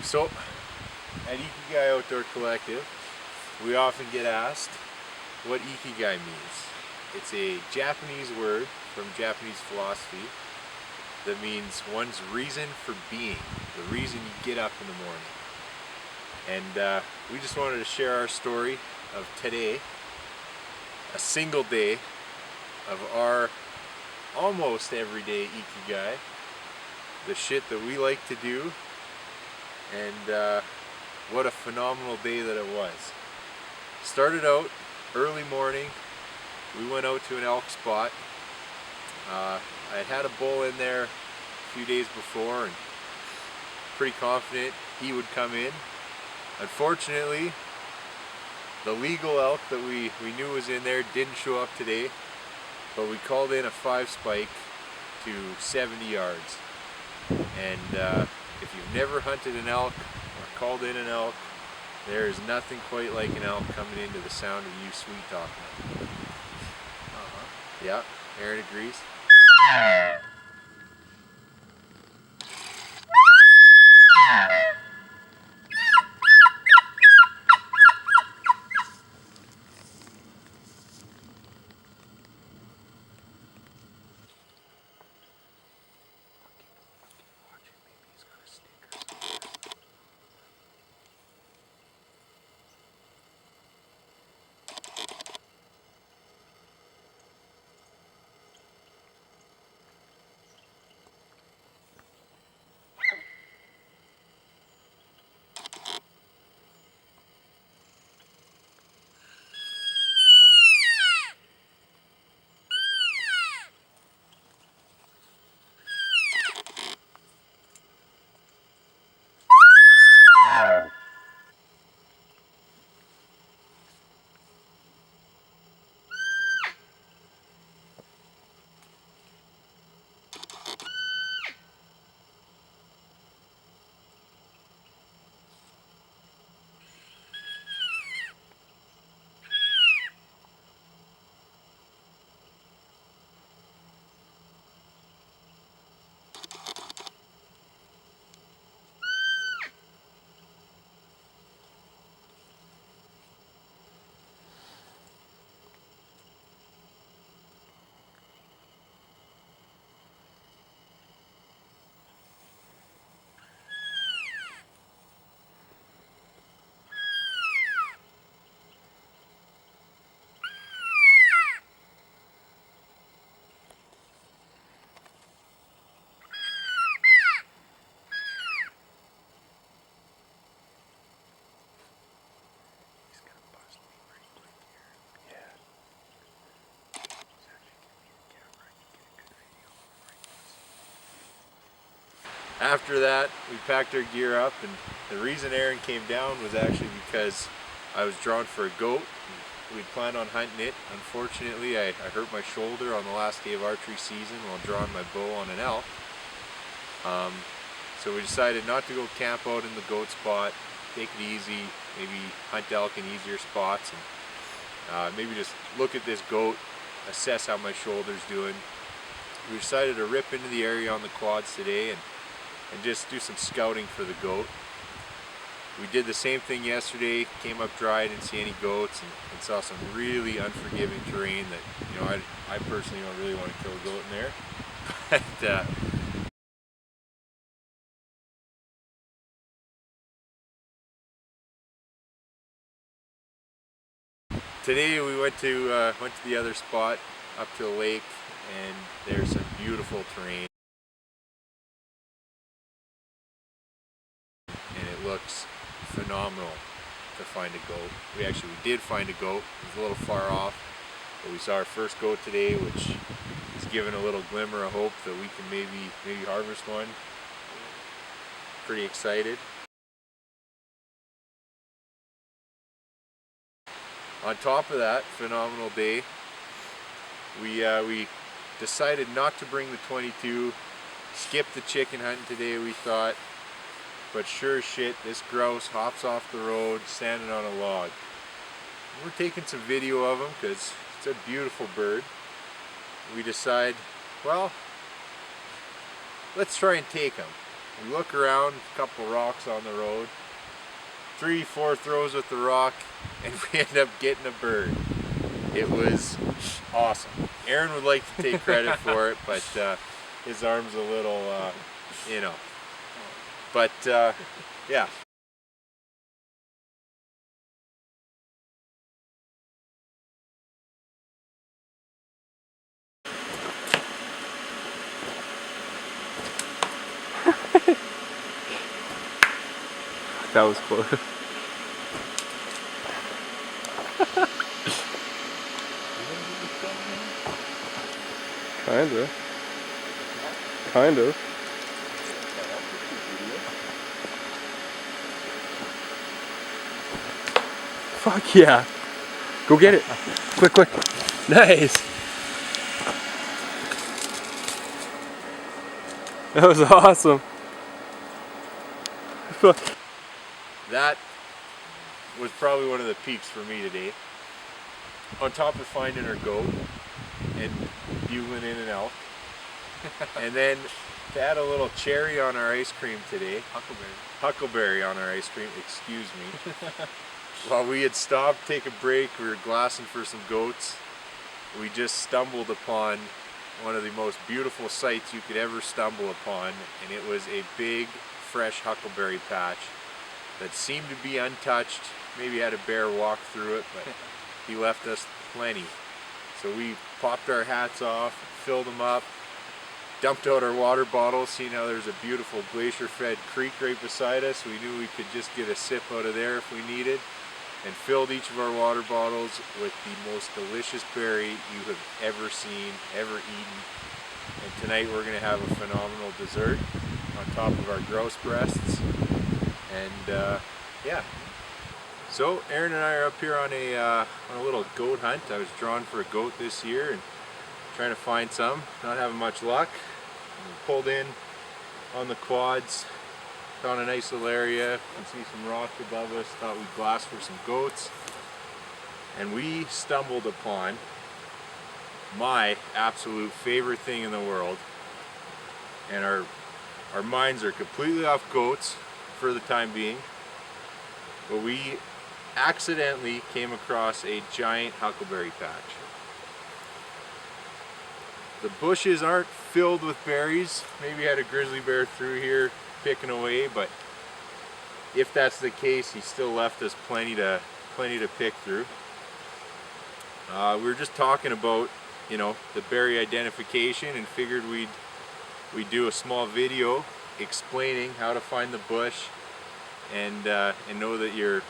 So, at Ikigai Outdoor Collective, we often get asked what Ikigai means. It's a Japanese word from Japanese philosophy that means one's reason for being, the reason you get up in the morning. And we just wanted to share our story of today, a single day of our almost everyday Ikigai, the shit that we like to do, and what a phenomenal day that it was. Started out early morning. We went out to an elk spot. I had a bull in there a few days before and pretty confident he would come in. Unfortunately, the legal elk that we knew was in there didn't show up today, but we called in a 5 spike to 70 yards. And if you've never hunted an elk or called in an elk, there is nothing quite like an elk coming into the sound of you sweet talking. Yeah, Aaron agrees. After that, we packed our gear up, and the reason Aaron came down was actually because I was drawn for a goat. We'd planned on hunting it. Unfortunately, I hurt my shoulder on the last day of archery season while drawing my bow on an elk. So we decided not to go camp out in the goat spot, take it easy, maybe hunt elk in easier spots, and maybe just look at this goat, assess how my shoulder's doing. We decided to rip into the area on the quads today and just do some scouting for the goat. We did the same thing yesterday, came up dry, didn't see any goats, and saw some really unforgiving terrain that, you know, I personally don't really want to kill a goat in there. But today we went to the other spot up to the lake, and there's some beautiful terrain. Looks phenomenal to find a goat. We did find a goat. It was a little far off, but we saw our first goat today, which is giving a little glimmer of hope that we can maybe harvest one. Pretty excited. On top of that phenomenal day, we decided not to bring the 22, skip the chicken hunting today, we thought. But sure as shit, this grouse hops off the road standing on a log. We're taking some video of him because it's a beautiful bird. We decide, well, let's try and take him. We look around, a couple rocks on the road, 3-4 throws with the rock, and we end up getting a bird. It was awesome. Aaron would like to take credit for it, but his arm's a little, you know. But yeah. That was close. Kind of. Kind of. Fuck yeah. Go get it. Quick, quick. Nice. That was awesome. That was probably one of the peaks for me today. On top of finding our goat and bugling in an elk. And then to add a little cherry on our ice cream today. Huckleberry on our ice cream, excuse me. While we had stopped to take a break, we were glassing for some goats. We just stumbled upon one of the most beautiful sights you could ever stumble upon, and it was a big, fresh huckleberry patch that seemed to be untouched. Maybe had a bear walk through it, but he left us plenty. So we popped our hats off, filled them up, dumped out our water bottles, seeing how there's a beautiful glacier-fed creek right beside us. We knew we could just get a sip out of there if we needed, and filled each of our water bottles with the most delicious berry you have ever seen, ever eaten. And tonight we're going to have a phenomenal dessert on top of our grouse breasts. And yeah. So Aaron and I are up here on a little goat hunt. I was drawn for a goat this year and trying to find some. Not having much luck. We pulled in on the quads. Found a nice little area. You can see some rock above us. Thought we'd glass for some goats. And we stumbled upon my absolute favorite thing in the world. And our minds are completely off goats for the time being. But we accidentally came across a giant huckleberry patch. The bushes aren't filled with berries. Maybe had a grizzly bear through here picking away, but if that's the case, he still left us plenty to pick through. We were just talking about, you know, the berry identification, and figured we'd do a small video explaining how to find the bush and know that you're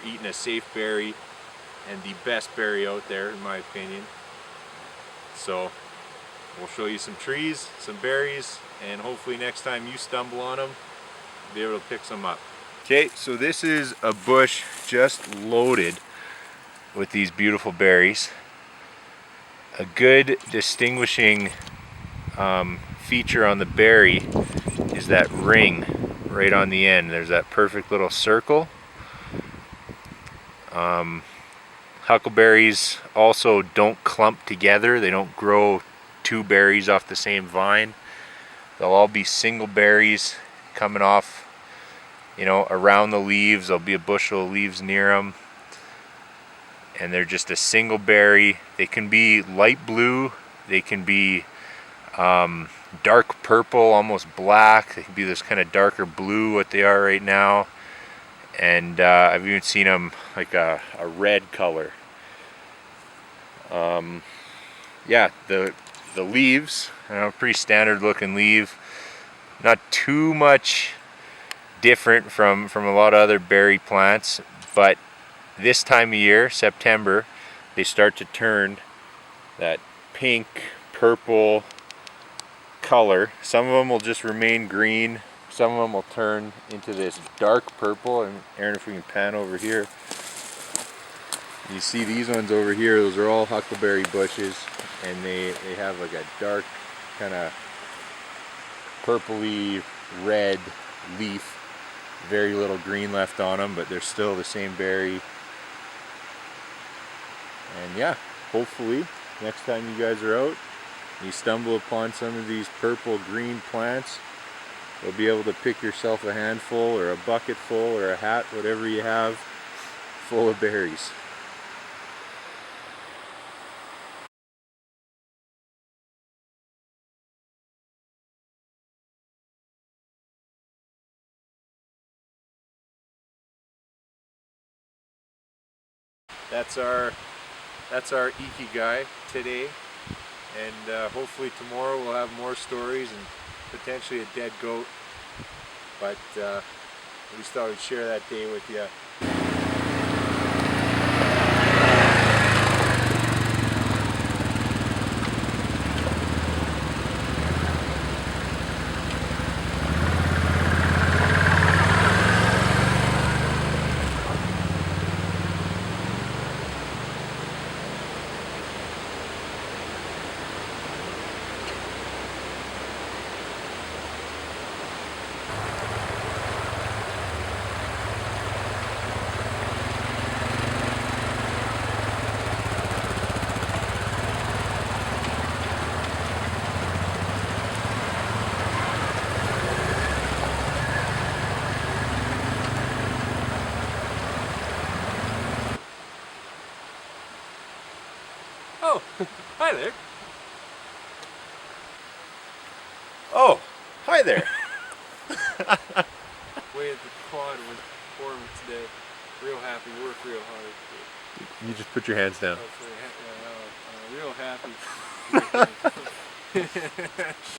eating a safe berry and the best berry out there, in my opinion. So we'll show you some trees, some berries, and hopefully next time you stumble on them, you'll be able to pick some up. Okay, so this is a bush just loaded with these beautiful berries. A good distinguishing feature on the berry is that ring right on the end. There's that perfect little circle. Huckleberries also don't clump together. They don't grow two berries off the same vine. They'll all be single berries coming off, you know, around the leaves. There'll be a bushel of leaves near them, and they're just a single berry. They can be light blue, they can be dark purple, almost black. They can be this kind of darker blue, what they are right now. And I've even seen them like a red color. Yeah, the leaves, you know, pretty standard looking leaf. Not too much different from a lot of other berry plants, but this time of year, September, they start to turn that pink, purple color. Some of them will just remain green. Some of them will turn into this dark purple. And Aaron, if we can pan over here, you see these ones over here, those are all huckleberry bushes, and they have like a dark kind of purpley red leaf. Very little green left on them, but they're still the same berry. And yeah, hopefully next time you guys are out, you stumble upon some of these purple green plants, You'll be able to pick yourself a handful or a bucket full or a hat, whatever you have, full of berries. That's our Ikigai today, and hopefully tomorrow we'll have more stories and potentially a dead goat, but we just thought we'd share that day with you. Oh, hi there. Oh, hi there. Way the quad was performing today. Real happy, worked real hard. You just put your hands down. Real happy.